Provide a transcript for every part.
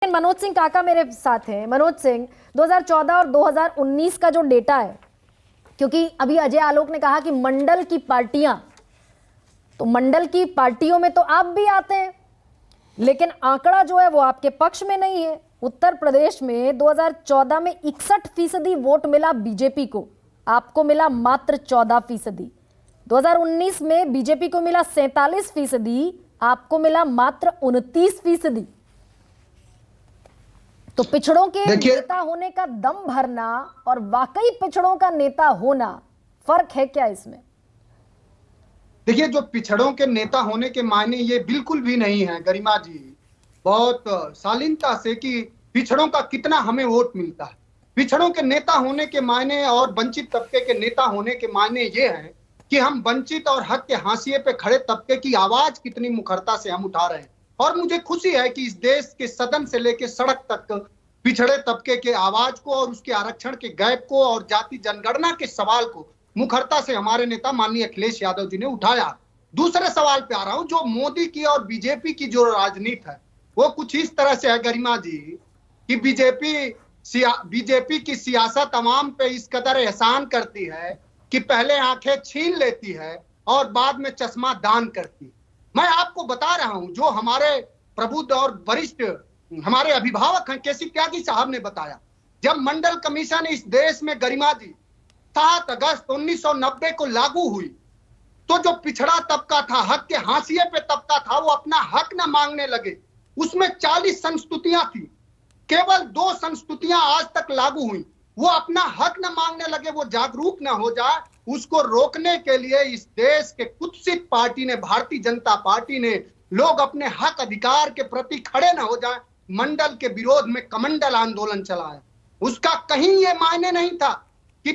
लेकिन मनोज सिंह काका मेरे साथ हैं। मनोज सिंह, 2014 और 2019 का जो डेटा है, क्योंकि अभी अजय आलोक ने कहा कि मंडल की पार्टियां, तो मंडल की पार्टियों में तो आप भी आते हैं, लेकिन आंकड़ा जो है वो आपके पक्ष में नहीं है। उत्तर प्रदेश में 2014 में 61% वोट मिला बीजेपी को, आपको मिला मात्र 14%। 2019 में बीजेपी को मिला 47%, आपको मिला मात्र 29%। तो पिछड़ों के नेता होने का दम भरना और वाकई पिछड़ों का नेता होना, फर्क है क्या इसमें? देखिए, जो पिछड़ों के नेता होने के मायने ये बिल्कुल भी नहीं है गरिमा जी, बहुत शालीनता से, कि पिछड़ों का कितना हमें वोट मिलता है। पिछड़ों के नेता होने के मायने और वंचित तबके के नेता होने के मायने ये है कि हम वंचित और हक के हाशिए पे खड़े तबके की आवाज कितनी मुखरता से हम उठा रहे हैं। और मुझे खुशी है कि इस देश के सदन से लेकर सड़क तक पिछड़े तबके के आवाज को और उसके आरक्षण के गैप को और जाति जनगणना के सवाल को मुखरता से हमारे नेता माननीय अखिलेश यादव जी ने उठाया। दूसरे सवाल पे आ रहा हूं। जो मोदी की और बीजेपी की जो राजनीति है वो कुछ इस तरह से है गरिमा जी, कि बीजेपी की सियासत तमाम पे इस कदर एहसान करती है कि पहले आंखें छीन लेती है और बाद में चश्मा दान करती। मैं आपको बता रहा हूं, जो हमारे प्रबुद्ध और वरिष्ठ हमारे अभिभावक हैं, केसी त्यागी साहब ने बताया, जब मंडल कमीशन इस देश में गरिमा जी 7 अगस्त 1990 को लागू हुई, तो जो पिछड़ा तबका था, हक के हाशिए पे तबका था, वो अपना हक न मांगने लगे। उसमें 40 संस्तुतियां थी, केवल 2 संस्तुतियां आज तक लागू हुई। वो अपना हक न मांगने लगे, वो जागरूक न हो जाए, उसको रोकने के लिए इस देश के कुत्सित पार्टी ने, भारतीय जनता पार्टी ने, लोग अपने हक अधिकार के प्रति खड़े न हो जाए, मंडल के विरोध में कमंडल आंदोलन चलाया। उसका कहीं ये मायने नहीं था कि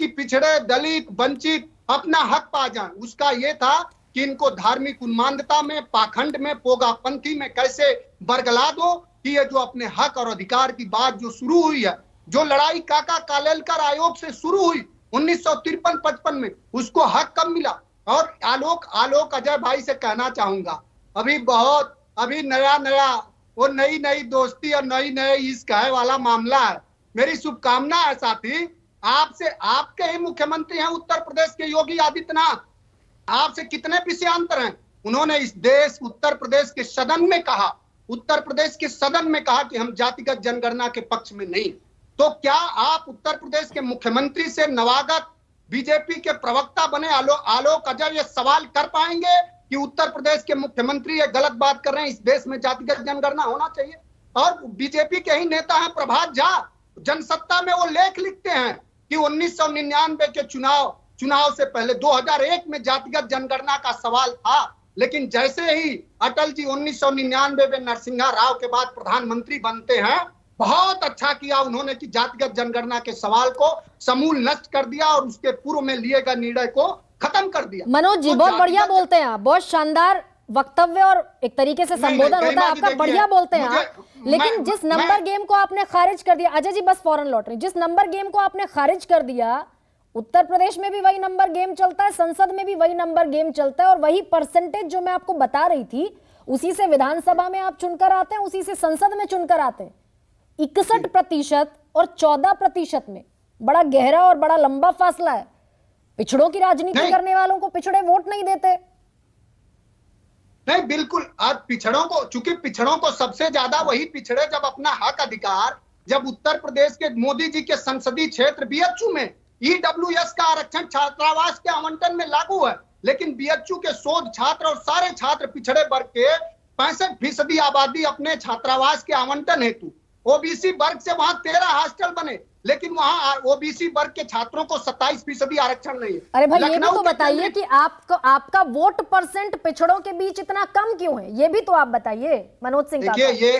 पिछड़े दलित वंचित अपना हक पा जाएं। उसका ये था कि इनको धार्मिक उन्मादता में, पाखंड में, पोगापंथी में कैसे बरगला दो, कि ये जो अपने हक और अधिकार की बात जो शुरू हुई है, जो लड़ाई काका कालेलकर आयोग से शुरू हुई 1953-55 में, उसको हक कब मिला। और आलोक अजय भाई से कहना चाहूंगा, अभी नया वो नई दोस्ती और नए इश्क है वाला मामला है। मेरी शुभकामना है साथी, आपसे, आपके ही मुख्यमंत्री हैं उत्तर प्रदेश के योगी आदित्यनाथ, आपसे कितने विषयांतर हैं। उन्होंने इस देश उत्तर प्रदेश के सदन में कहा कि हम जातिगत जनगणना के पक्ष में नहीं। तो क्या आप उत्तर प्रदेश के मुख्यमंत्री से नवागत बीजेपी के प्रवक्ता बने आलोक अजय ये सवाल कर पाएंगे कि उत्तर प्रदेश के मुख्यमंत्री ये गलत बात कर रहे हैं, इस देश में जातिगत जनगणना होना चाहिए? और बीजेपी के ही नेता हैं प्रभात झा, जनसत्ता में वो लेख लिखते हैं कि 1999 के चुनाव से पहले 2001 में जातिगत जनगणना का सवाल था, लेकिन जैसे ही अटल जी 1999 में नरसिम्हा राव के बाद प्रधानमंत्री बनते हैं, बहुत अच्छा किया उन्होंने कि जातिगत जनगणना के सवाल को समूल नष्ट कर दिया और उसके पूर्व में लिए गए निर्णय को खत्म कर दिया। मनोज जी, बहुत बढ़िया बोलते हैं आप, बहुत शानदार वक्तव्य और एक तरीके से संबोधन होता है आपका, बढ़िया बोलते हैं आप। लेकिन जिस नंबर गेम को आपने खारिज कर दिया, अजय जी बस फौरन लौट रहे, जिस नंबर गेम को आपने खारिज कर दिया, उत्तर प्रदेश में भी वही नंबर गेम चलता है, संसद में भी वही नंबर गेम चलता है, और वही परसेंटेज जो मैं आपको बता रही थी, उसी से विधानसभा में आप चुनकर आते हैं, उसी से संसद में चुनकर आते हैं। 61% और 14% में बड़ा गहरा और बड़ा लंबा फासला है। पिछड़ों की राजनीति करने वालों को पिछड़े वोट नहीं देते। नहीं, बिल्कुल। आज चूंकि पिछड़ों को सबसे ज्यादा वही पिछड़े जब अपना हक अधिकार, जब उत्तर प्रदेश के मोदी जी के संसदीय क्षेत्र बीएचयू में ईडब्ल्यूएस का आरक्षण छात्रावास के आवंटन में लागू है, लेकिन बीएचयू के शोध छात्र और सारे छात्र पिछड़े वर्ग के 65% आबादी अपने छात्रावास के आवंटन हेतु, ओबीसी वर्ग से वहां 13 हॉस्टल बने, लेकिन वहां ओबीसी वर्ग के छात्रों को 27% आरक्षण नहीं है। अरे भाई, ये भी तो बताइए कि आपका वोट परसेंट पिछड़ों के बीच इतना कम क्यों है, ये भी तो आप बताइए मनोज सिंह। देखिए,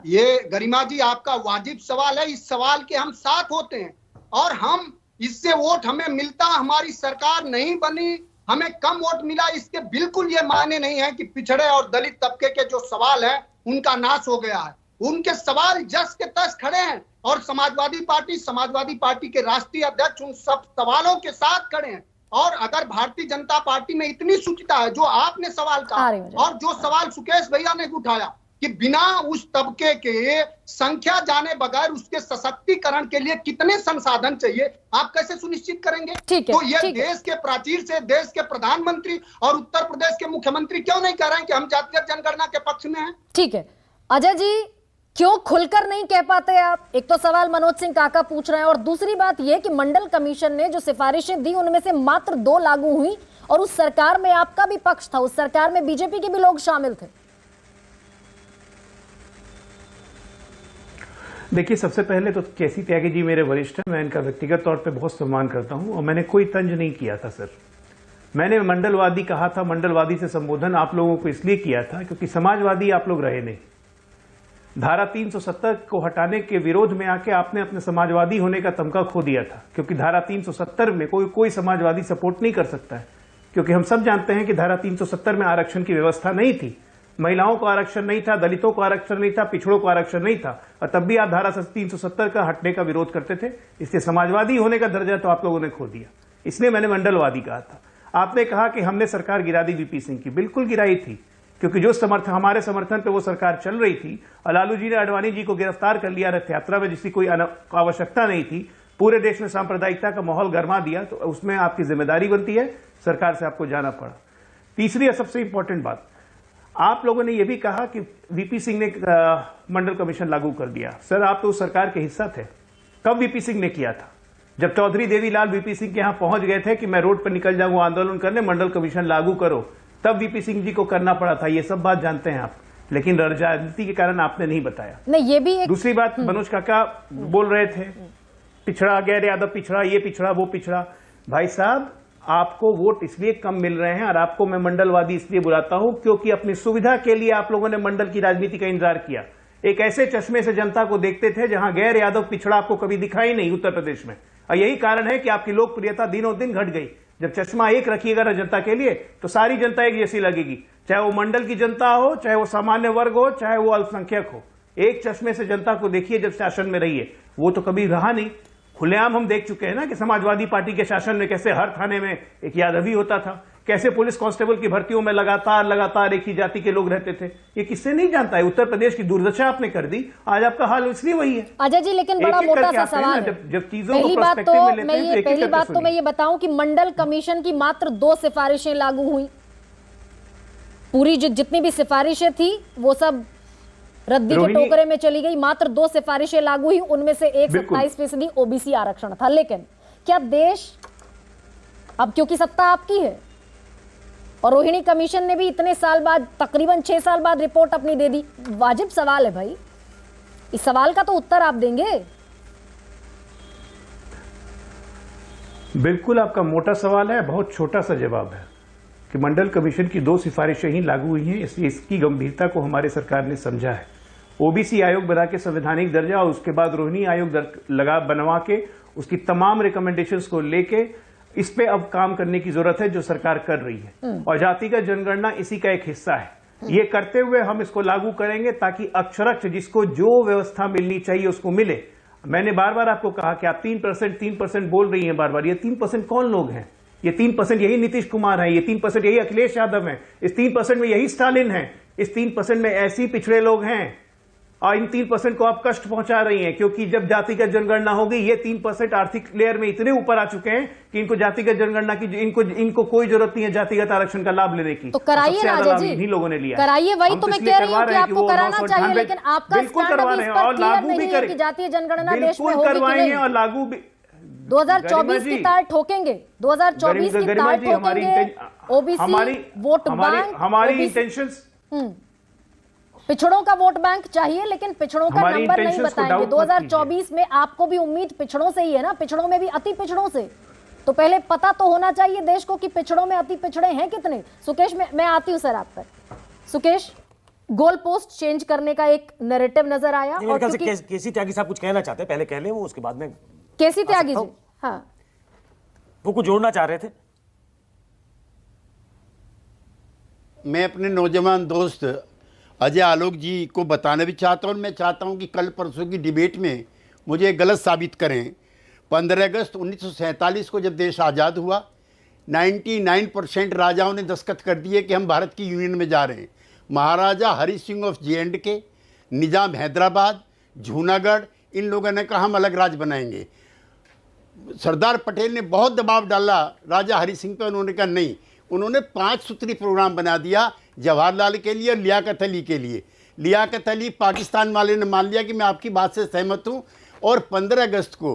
ये गरिमा जी आपका वाजिब सवाल है, इस सवाल के हम साथ होते हैं, और हम इससे वोट हमें मिलता, हमारी सरकार नहीं बनी, हमें कम वोट मिला, इसके बिल्कुल ये मायने नहीं है कि पिछड़े और दलित तबके के जो सवाल है उनका नाश हो गया है। उनके सवाल जस के तस खड़े हैं, और समाजवादी पार्टी के राष्ट्रीय अध्यक्ष उन सब सवालों के साथ खड़े हैं। और अगर भारतीय जनता पार्टी में इतनी शुचिता है, जो आपने सवाल कहा और जो सवाल सुकेश भैया ने उठाया, कि बिना उस तबके के संख्या जाने बगैर उसके सशक्तिकरण के लिए कितने संसाधन चाहिए, आप कैसे सुनिश्चित करेंगे? ठीक है, तो ये ठीक है। देश के प्राचीर से देश के प्रधानमंत्री और उत्तर प्रदेश के मुख्यमंत्री क्यों नहीं कह रहे हैं कि हम जातिगत जनगणना के पक्ष में हैं? ठीक है अजय जी, क्यों खुलकर नहीं कह पाते आप? एक तो सवाल मनोज सिंह काका पूछ रहे हैं, और दूसरी बात यह कि मंडल कमीशन ने जो सिफारिशें दी उनमें से मात्र 2 लागू हुई, और उस सरकार में आपका भी पक्ष था, उस सरकार में बीजेपी के भी लोग शामिल थे। देखिए, सबसे पहले तो केसी त्यागी जी मेरे वरिष्ठ हैं, मैं इनका व्यक्तिगत तौर पे बहुत सम्मान करता हूं, और मैंने कोई तंज नहीं किया था सर। मैंने मंडलवादी कहा था, मंडलवादी से संबोधन आप लोगों को इसलिए किया था क्योंकि समाजवादी आप लोग रहे नहीं। धारा 370 को हटाने के विरोध में आके आपने अपने समाजवादी होने का तमगा खो दिया था, क्योंकि धारा 370 में कोई समाजवादी सपोर्ट नहीं कर सकता है, क्योंकि हम सब जानते हैं कि धारा 370 में आरक्षण की व्यवस्था नहीं थी, महिलाओं को आरक्षण नहीं था, दलितों को आरक्षण नहीं था, पिछड़ों को आरक्षण नहीं था, और तब भी आप धारा 370 का हटने का विरोध करते थे। इसलिए समाजवादी होने का दर्जा तो आप लोगों ने खो दिया, इसलिए मैंने मंडलवादी कहा था। आपने कहा कि हमने सरकार गिरा दी वीपी सिंह की, बिल्कुल गिराई थी, क्योंकि जो हमारे समर्थन पे वो सरकार चल रही थी, और लालू जी ने अडवाणी जी को गिरफ्तार कर लिया रथ यात्रा में, जिसकी कोई आवश्यकता नहीं थी, पूरे देश में सांप्रदायिकता का माहौल गरमा दिया, तो उसमें आपकी जिम्मेदारी बनती है, सरकार से आपको जाना पड़ा। तीसरी और सबसे इंपॉर्टेंट बात, आप लोगों ने यह भी कहा कि वीपी सिंह ने मंडल कमीशन लागू कर दिया। सर, आप तो उस सरकार के हिस्सा थे। कब वीपी सिंह ने किया था? जब चौधरी देवीलाल वीपी सिंह के यहां पहुंच गए थे कि मैं रोड पर निकल जाऊंगा आंदोलन करने, मंडल कमीशन लागू करो, तब वीपी सिंह जी को करना पड़ा था। ये सब बात जानते हैं आप, लेकिन राजनीति के कारण आपने नहीं बताया। नहीं, ये भी एक... दूसरी बात, मनोज काका बोल रहे थे पिछड़ा, गैर यादव पिछड़ा, ये पिछड़ा, वो पिछड़ा। भाई साहब, आपको वोट इसलिए कम मिल रहे हैं, और आपको मैं मंडलवादी इसलिए बुलाता हूं क्योंकि अपनी सुविधा के लिए आप लोगों ने मंडल की राजनीति का इंतजार किया। एक ऐसे चश्मे से जनता को देखते थे जहां गैर यादव पिछड़ा आपको कभी दिखाई नहीं उत्तर प्रदेश में, और यही कारण है कि आपकी लोकप्रियता दिनों दिन घट गई। जब चश्मा एक रखिएगा ना जनता के लिए, तो सारी जनता एक जैसी लगेगी, चाहे वो मंडल की जनता हो, चाहे वो सामान्य वर्ग हो, चाहे वो अल्पसंख्यक हो। एक चश्मे से जनता को देखिए जब शासन में रहिए, वो तो कभी रहा नहीं। खुलेआम हम देख चुके हैं ना कि समाजवादी पार्टी के शासन में कैसे हर थाने में एक यादवी होता था, कैसे पुलिस कांस्टेबल की भर्तियों में लगातार एक ही जाति के लोग रहते थे। ये किससे नहीं जानता है? उत्तर प्रदेश की दुर्दशा आपने कर दी, आज आपका हाल इसलिए वही है। अजय जी, लेकिन बड़ा मोटा सा सवाल है। जब चीजों को पर्सपेक्टिव में लेते हैं, पहली बात तो मैं ये बताऊं कि मंडल कमीशन की मात्र 2 सिफारिशें लागू हुई। पूरी जितनी भी सिफारिशें थी वो सब रद्दी के टोकरे में चली गई। मात्र 2 सिफारिशें लागू हुई, उनमें से एक 27% ओबीसी आरक्षण था। लेकिन क्या देश, अब क्योंकि सत्ता आपकी है, और रोहिणी कमीशन ने भी इतने साल बाद, तकरीबन 6 साल बाद रिपोर्ट अपनी दे दी, वाजिब सवाल है भाई, इस सवाल का तो उत्तर आप देंगे। बिल्कुल, आपका मोटा सवाल है, बहुत छोटा सा जवाब है कि मंडल कमीशन की 2 सिफारिशें ही लागू हुई हैं, इसलिए इसकी गंभीरता को हमारे सरकार ने समझा है। ओबीसी आयोग बना के संवैधानिक दर्जा, और उसके बाद रोहिणी आयोग बनवा के उसकी तमाम रिकमेंडेशंस को लेके इस पे अब काम करने की जरूरत है, जो सरकार कर रही है, और जातिगत जनगणना इसी का एक हिस्सा है। ये करते हुए हम इसको लागू करेंगे ताकि अक्षरशः जिसको जो व्यवस्था मिलनी चाहिए उसको मिले। मैंने बार बार आपको कहा कि आप 3% बोल रही हैं बार बार, ये 3% कौन लोग हैं? ये 3% यही नीतीश कुमार है, ये 3% यही अखिलेश यादव है, इस 3% में यही स्टालिन है, इस 3% में ऐसे पिछड़े लोग हैं, और इन 3% को आप कष्ट पहुंचा रही हैं, क्योंकि जब जातिगत जनगणना होगी, ये 3% आर्थिक लेयर में इतने ऊपर आ चुके हैं कि इनको जातिगत जनगणना की इनको कोई जरूरत नहीं है जातिगत आरक्षण का लाभ लेने की। तो कराइए ना अजय जी, इन्हीं लोगों ने लिया, कराइए। वही तो मैं कह रही हूं कि आपको कराना चाहिए, लेकिन आपका स्टैंड अभी इस पर क्लियर नहीं है कि जातीय जनगणना देश में होगी कि नहीं, और लागू भी 2024 की तार ठोकेंगे, 2024 की तार ठोकेंगे। ओबीसी वोट बैंक, हमारी इंटेंशंस, पिछड़ों का वोट बैंक चाहिए, लेकिन पिछड़ों का नंबर नहीं बताएंगे। 2024 में आपको भी उम्मीद पिछड़ों से ही है ना, पिछड़ों में भी अति पिछड़ों से। तो पहले पता तो होना चाहिए देश को कि पिछड़ों में अति पिछड़े हैं कितने। सुकेश, मैं आती हूं सर आप पर। सुकेश, गोल पोस्ट चेंज करने का एक नैरेटिव नजर आया, और केसी त्यागी साहब कुछ कहना चाहते हैं, पहले कह लें, वो उसके बाद में। केसी त्यागी जी, हाँ, वो कुछ जोड़ना चाह रहे थे। मैं अपने नौजवान दोस्त अजय आलोक जी को बताना भी चाहता हूँ, मैं चाहता हूँ कि कल परसों की डिबेट में मुझे गलत साबित करें। 15 अगस्त 1947 को जब देश आज़ाद हुआ, 99% राजाओं ने दस्तखत कर दिए कि हम भारत की यूनियन में जा रहे हैं। महाराजा हरि सिंह ऑफ J&K, निजाम हैदराबाद, जूनागढ़, इन लोगों ने कहा हम अलग राज्य बनाएंगे। सरदार पटेल ने बहुत दबाव डाला राजा हरि सिंह पे, उन्होंने कहा नहीं। उन्होंने 5 सूत्री प्रोग्राम बना दिया जवाहरलाल के लिए और लियाकत अली के लिए। लियाकत अली पाकिस्तान वाले ने मान लिया कि मैं आपकी बात से सहमत हूँ, और 15 अगस्त को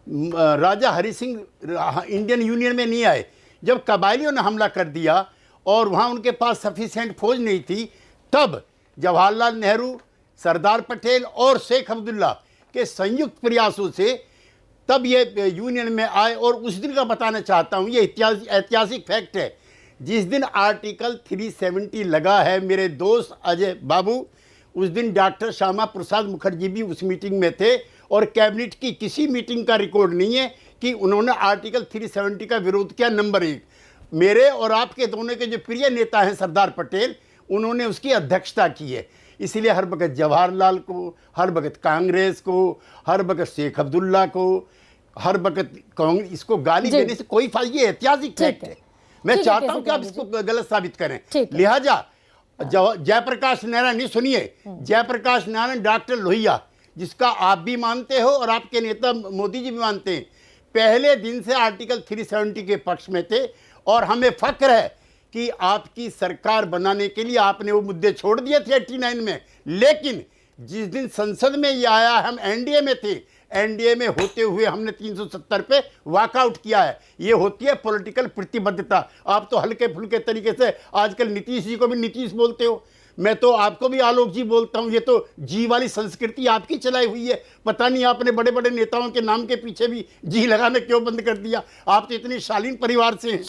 राजा हरि सिंह इंडियन यूनियन में नहीं आए। जब कबायलियों ने हमला कर दिया और वहाँ उनके पास सफिशिएंट फौज नहीं थी, तब जवाहरलाल नेहरू, सरदार पटेल और शेख अब्दुल्ला के संयुक्त प्रयासों से तब ये यूनियन में आए। और उस दिन का बताना चाहता हूँ, ये ऐतिहासिक फैक्ट है। जिस दिन आर्टिकल 370 लगा है मेरे दोस्त अजय बाबू, उस दिन डॉक्टर श्यामा प्रसाद मुखर्जी भी उस मीटिंग में थे, और कैबिनेट की किसी मीटिंग का रिकॉर्ड नहीं है कि उन्होंने आर्टिकल 370 का विरोध किया। नंबर 1, मेरे और आपके दोनों के जो प्रिय नेता हैं सरदार पटेल, उन्होंने उसकी अध्यक्षता की है। इसलिए हर वक्त जवाहरलाल को, हर वक्त कांग्रेस को, हर वक्त शेख अब्दुल्ला को, हर वक्त कांग्रेस, इसको गाली देने से कोई फायदा, ये ऐतिहासिक फैक्ट है। मैं चाहता हूं कि आप इसको गलत साबित करें। लिहाजा जयप्रकाश नारायण, नहीं सुनिए, जयप्रकाश नारायण, डॉक्टर लोहिया, जिसका आप भी मानते हो और आपके नेता मोदी जी भी मानते हैं, पहले दिन से आर्टिकल 370 के पक्ष में थे। और हमें फख्र है कि आपकी सरकार बनाने के लिए आपने वो मुद्दे छोड़ दिए थे 89 में, लेकिन जिस दिन संसद में ये आया, हम एनडीए में थे, एनडीए में होते हुए हमने 370 पे वॉकआउट किया है। ये होती है पॉलिटिकल प्रतिबद्धता। आप तो हल्के फुल्के तरीके से आजकल नीतीश जी को भी नीतीश बोलते हो, मैं तो आपको भी आलोक जी बोलता हूँ। ये तो जी वाली संस्कृति आपकी चलाई हुई है। पता नहीं आपने बड़े बड़े नेताओं के नाम के पीछे भी जी लगाना क्यों बंद कर दिया। आप तो इतने शालीन परिवार से हैं।